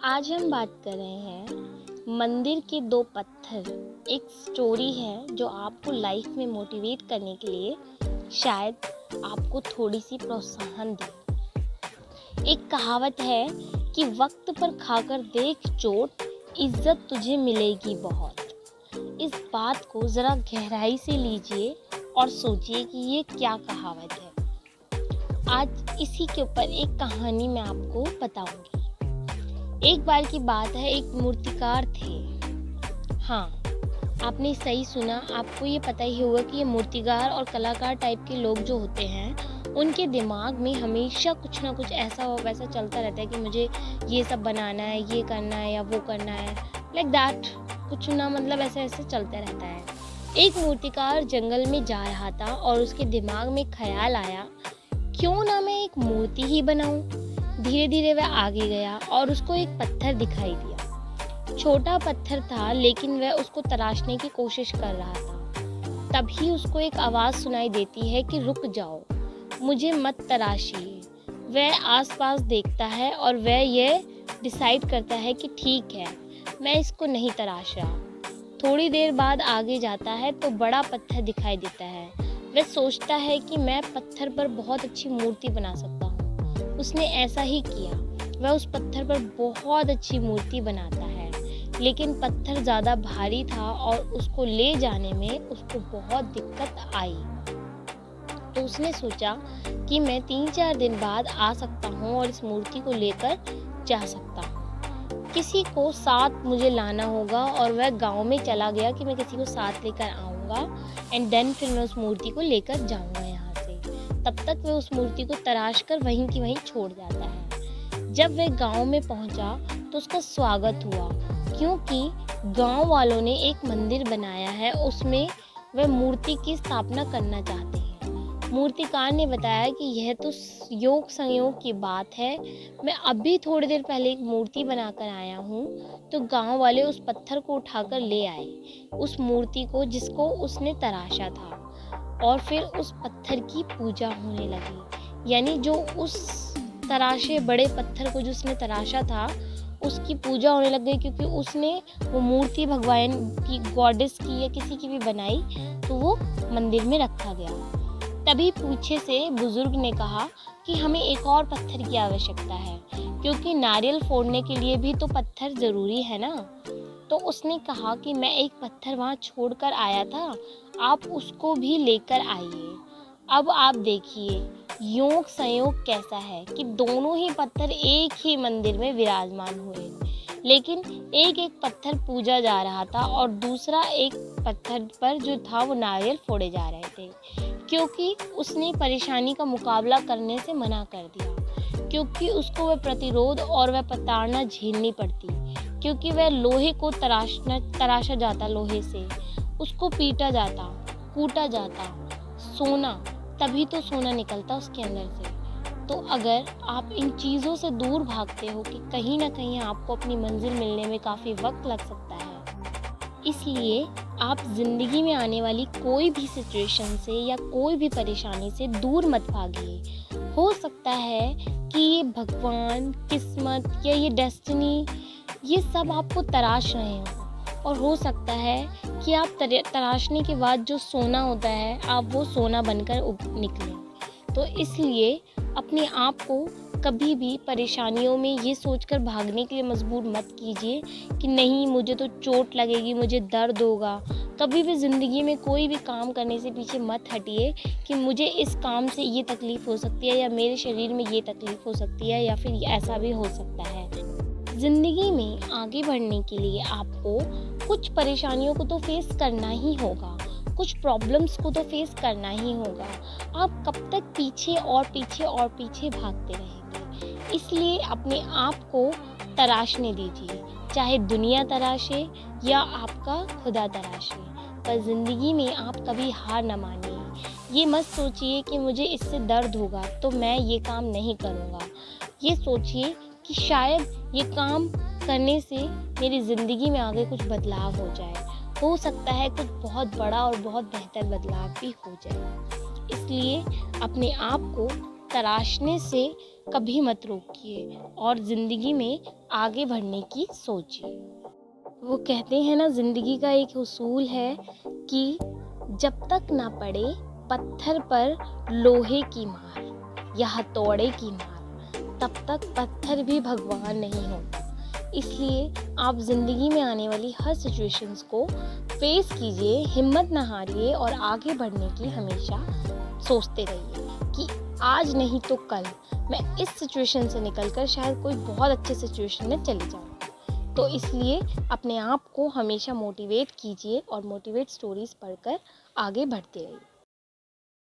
आज हम बात कर रहे हैं मंदिर के दो पत्थर। एक स्टोरी है जो आपको लाइफ में मोटिवेट करने के लिए शायद आपको थोड़ी सी प्रोत्साहन दे। एक कहावत है कि वक्त पर खाकर देख चोट, इज्जत तुझे मिलेगी बहुत। इस बात को ज़रा गहराई से लीजिए और सोचिए कि ये क्या कहावत है। आज इसी के ऊपर एक कहानी मैं आपको बताऊंगी। एक बार की बात है, एक मूर्तिकार थे। हाँ, आपने सही सुना। आपको ये पता ही होगा कि ये मूर्तिकार और कलाकार टाइप के लोग जो होते हैं, उनके दिमाग में हमेशा कुछ ना कुछ ऐसा वैसा चलता रहता है कि मुझे ये सब बनाना है, ये करना है या वो करना है, लाइक दैट। कुछ ना मतलब ऐसे ऐसे चलता रहता है। एक मूर्तिकार जंगल में जा रहा था और उसके दिमाग में ख्याल आया, क्यों ना मैं एक मूर्ति ही बनाऊं। धीरे धीरे वह आगे गया और उसको एक पत्थर दिखाई दिया। छोटा पत्थर था, लेकिन वह उसको तराशने की कोशिश कर रहा था। तभी उसको एक आवाज़ सुनाई देती है कि रुक जाओ, मुझे मत तराशिए। वह आसपास देखता है और वह यह डिसाइड करता है कि ठीक है, मैं इसको नहीं तराश रहा। थोड़ी देर बाद आगे जाता है तो बड़ा पत्थर दिखाई देता है। वह सोचता है कि मैं पत्थर पर बहुत अच्छी मूर्ति बना सकता हूँ। उसने ऐसा ही किया। वह उस पत्थर पर बहुत अच्छी मूर्ति बनाता है, लेकिन पत्थर ज़्यादा भारी था और उसको ले जाने में उसको बहुत दिक्कत आई। तो उसने सोचा कि मैं 3-4 दिन बाद आ सकता हूँ और इस मूर्ति को लेकर जा सकता हूँ। किसी को साथ मुझे लाना होगा। और वह गांव में चला गया कि मैं किसी को साथ लेकर आऊँगा एंड देन फिर मैं उस मूर्ति को लेकर जाऊँगा यहाँ से। तब तक वह उस मूर्ति को तराश कर वहीं की वहीं छोड़ जाता है। जब वह गांव में पहुंचा तो उसका स्वागत हुआ, क्योंकि गांव वालों ने एक मंदिर बनाया है, उसमें वह मूर्ति की स्थापना करना चाहते हैं। मूर्तिकार ने बताया कि यह तो योग संयोग की बात है। मैं अभी थोड़ी देर पहले एक मूर्ति बनाकर आया हूँ। तो गांव वाले उस पत्थर को उठाकर ले आए, उस मूर्ति को जिसको उसने तराशा था। और फिर उस पत्थर की पूजा होने लगी। यानी जो उस तराशे बड़े पत्थर को जो उसने तराशा था, उसकी पूजा होने लग गई, क्योंकि उसने वो मूर्ति भगवान की, गॉडेस की या किसी की भी बनाई, तो वो मंदिर में रखा गया। तभी पीछे से बुजुर्ग ने कहा कि हमें एक और पत्थर की आवश्यकता है, क्योंकि नारियल फोड़ने के लिए भी तो पत्थर ज़रूरी है ना। तो उसने कहा कि मैं एक पत्थर वहाँ छोड़कर आया था, आप उसको भी लेकर आइए। अब आप देखिए योग संयोग कैसा है कि दोनों ही पत्थर एक ही मंदिर में विराजमान हुए, लेकिन एक एक पत्थर पूजा जा रहा था और दूसरा एक पत्थर पर जो था वो नारियल फोड़े जा रहे थे, क्योंकि उसने परेशानी का मुकाबला करने से मना कर दिया, क्योंकि उसको वह प्रतिरोध और वह प्रताड़ना झेलनी पड़ती, क्योंकि वह लोहे को तराशा जाता, लोहे से उसको पीटा जाता, कूटा जाता। सोना, तभी तो सोना निकलता उसके अंदर से। तो अगर आप इन चीज़ों से दूर भागते हो कि कहीं ना कहीं आपको अपनी मंजिल मिलने में काफ़ी वक्त लग सकता है, इसलिए आप ज़िंदगी में आने वाली कोई भी सिचुएशन से या कोई भी परेशानी से दूर मत भागिए। हो सकता है कि ये भगवान, किस्मत या ये डेस्टिनी, ये सब आपको तराश रहे हों, और हो सकता है कि आप तराशने के बाद जो सोना होता है, आप वो सोना बनकर निकलें। तो इसलिए अपने आप को कभी भी परेशानियों में ये सोचकर भागने के लिए मजबूर मत कीजिए कि नहीं, मुझे तो चोट लगेगी, मुझे दर्द होगा। कभी भी ज़िंदगी में कोई भी काम करने से पीछे मत हटिए कि मुझे इस काम से ये तकलीफ़ हो सकती है या मेरे शरीर में ये तकलीफ़ हो सकती है या फिर ऐसा भी हो सकता है। ज़िंदगी में आगे बढ़ने के लिए आपको कुछ परेशानियों को तो फेस करना ही होगा, कुछ प्रॉब्लम्स को तो फेस करना ही होगा। आप कब तक पीछे और पीछे और पीछे भागते रहेंगे? इसलिए अपने आप को तराशने दीजिए, चाहे दुनिया तराशे या आपका खुदा तराशे। पर ज़िंदगी में आप कभी हार न मानिए। ये मत सोचिए कि मुझे इससे दर्द होगा तो मैं ये काम नहीं करूँगा। ये सोचिए कि शायद ये काम करने से मेरी ज़िंदगी में आगे कुछ बदलाव हो जाए। हो सकता है कुछ बहुत बड़ा और बहुत बेहतर बदलाव भी हो जाए। इसलिए अपने आप को तराशने से कभी मत रोकिए और ज़िंदगी में आगे बढ़ने की सोचिए। वो कहते हैं ना, ज़िंदगी का एक उसूल है कि जब तक ना पड़े पत्थर पर लोहे की मार या हथौड़े की मार, तब तक पत्थर भी भगवान नहीं होता। इसलिए आप ज़िंदगी में आने वाली हर सिचुएशंस को फेस कीजिए, हिम्मत ना हारिए और आगे बढ़ने की हमेशा सोचते रहिए कि आज नहीं तो कल मैं इस सिचुएशन से निकलकर शायद कोई बहुत अच्छे सिचुएशन में चली जाऊँ। तो इसलिए अपने आप को हमेशा मोटिवेट कीजिए और मोटिवेट स्टोरीज़ पढ़कर आगे बढ़ते रहिए।